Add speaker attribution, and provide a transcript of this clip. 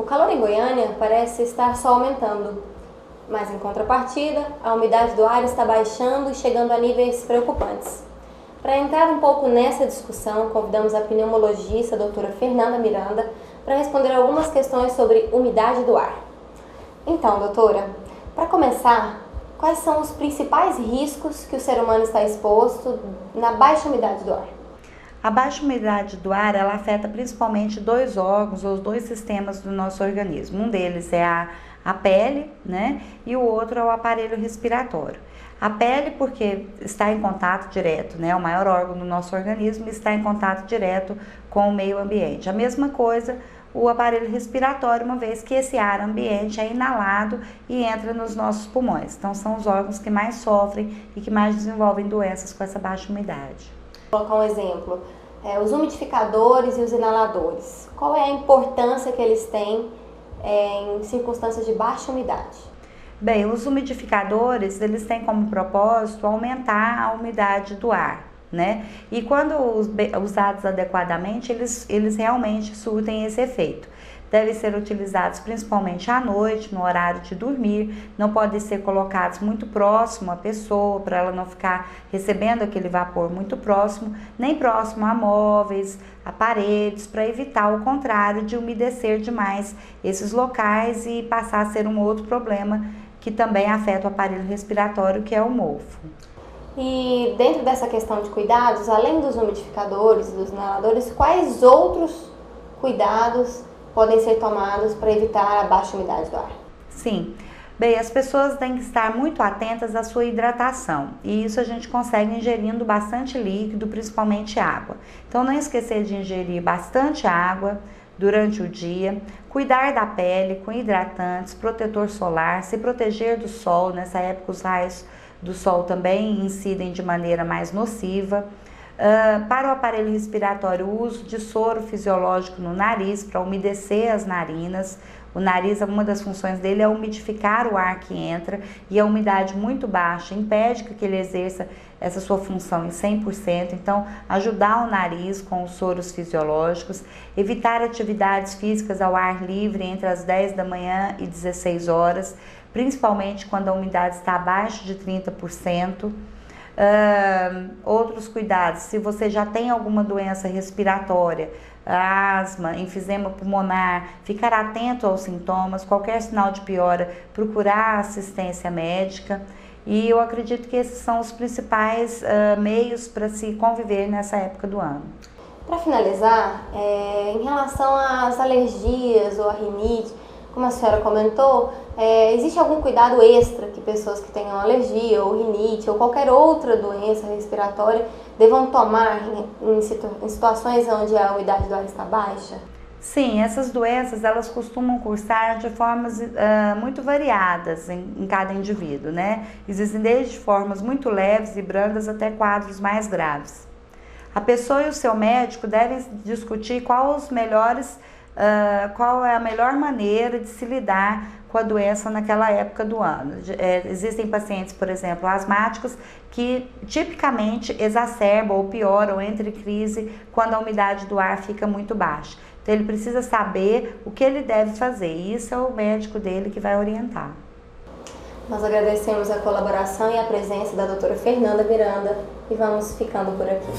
Speaker 1: calor em Goiânia parece estar só aumentando, mas em contrapartida, a umidade do ar está baixando e chegando a níveis preocupantes. Para entrar um pouco nessa discussão, convidamos a pneumologista, a doutora Fernanda Miranda, para responder algumas questões sobre umidade do ar. Então, doutora, para começar, quais são os principais riscos que o ser humano está exposto na baixa umidade do ar?
Speaker 2: A baixa umidade do ar, ela afeta principalmente dois órgãos ou dois sistemas do nosso organismo. Um deles é a pele, né? E o outro é o aparelho respiratório. A pele, porque está em contato direto, né? O maior órgão do nosso organismo está em contato direto com o meio ambiente. A mesma coisa o aparelho respiratório, uma vez que esse ar ambiente é inalado e entra nos nossos pulmões. Então, são os órgãos que mais sofrem e que mais desenvolvem doenças com essa baixa umidade.
Speaker 1: Vou colocar um exemplo. Os umidificadores e os inaladores. Qual é a importância que eles têm em circunstâncias de baixa umidade?
Speaker 2: Bem, os umidificadores, eles têm como propósito aumentar a umidade do ar, né? E quando usados adequadamente, eles realmente surtem esse efeito. Devem ser utilizados principalmente à noite, no horário de dormir, não podem ser colocados muito próximo à pessoa, para ela não ficar recebendo aquele vapor muito próximo, nem próximo a móveis, a paredes, para evitar o contrário de umedecer demais esses locais e passar a ser um outro problema que também afeta o aparelho respiratório, que é o mofo.
Speaker 1: E dentro dessa questão de cuidados, além dos umidificadores e dos inaladores, quais outros cuidados podem ser tomados para evitar a baixa umidade do ar?
Speaker 2: Sim. Bem, as pessoas têm que estar muito atentas à sua hidratação, e isso a gente consegue ingerindo bastante líquido, principalmente água. Então, não esquecer de ingerir bastante água durante o dia, cuidar da pele com hidratantes, protetor solar, se proteger do sol. Nessa época os raios do sol também incidem de maneira mais nociva. Para o aparelho respiratório, o uso de soro fisiológico no nariz para umedecer as narinas. O nariz, uma das funções dele é umidificar o ar que entra, e a umidade muito baixa impede que ele exerça essa sua função em 100%. Então, ajudar o nariz com os soros fisiológicos, evitar atividades físicas ao ar livre entre as 10 da manhã e 16 horas, principalmente quando a umidade está abaixo de 30%. Outros cuidados: se você já tem alguma doença respiratória, asma, enfisema pulmonar, ficar atento aos sintomas, qualquer sinal de piora, procurar assistência médica. E eu acredito que esses são os principais meios para se conviver nessa época do ano.
Speaker 1: Para finalizar, em relação às alergias ou à rinite, como a senhora comentou, existe algum cuidado extra que pessoas que tenham alergia ou rinite ou qualquer outra doença respiratória devam tomar em situações onde a umidade do ar está baixa?
Speaker 2: Sim, essas doenças elas costumam cursar de formas muito variadas em cada indivíduo, né? Existem desde formas muito leves e brandas até quadros mais graves. A pessoa e o seu médico devem discutir qual é a melhor maneira de se lidar com a doença naquela época do ano. Existem pacientes, por exemplo, asmáticos, que tipicamente exacerbam ou pioram entre crise quando a umidade do ar fica muito baixa. Então ele precisa saber o que ele deve fazer, e isso é o médico dele que vai orientar.
Speaker 1: Nós agradecemos a colaboração e a presença da doutora Fernanda Miranda e vamos ficando por aqui.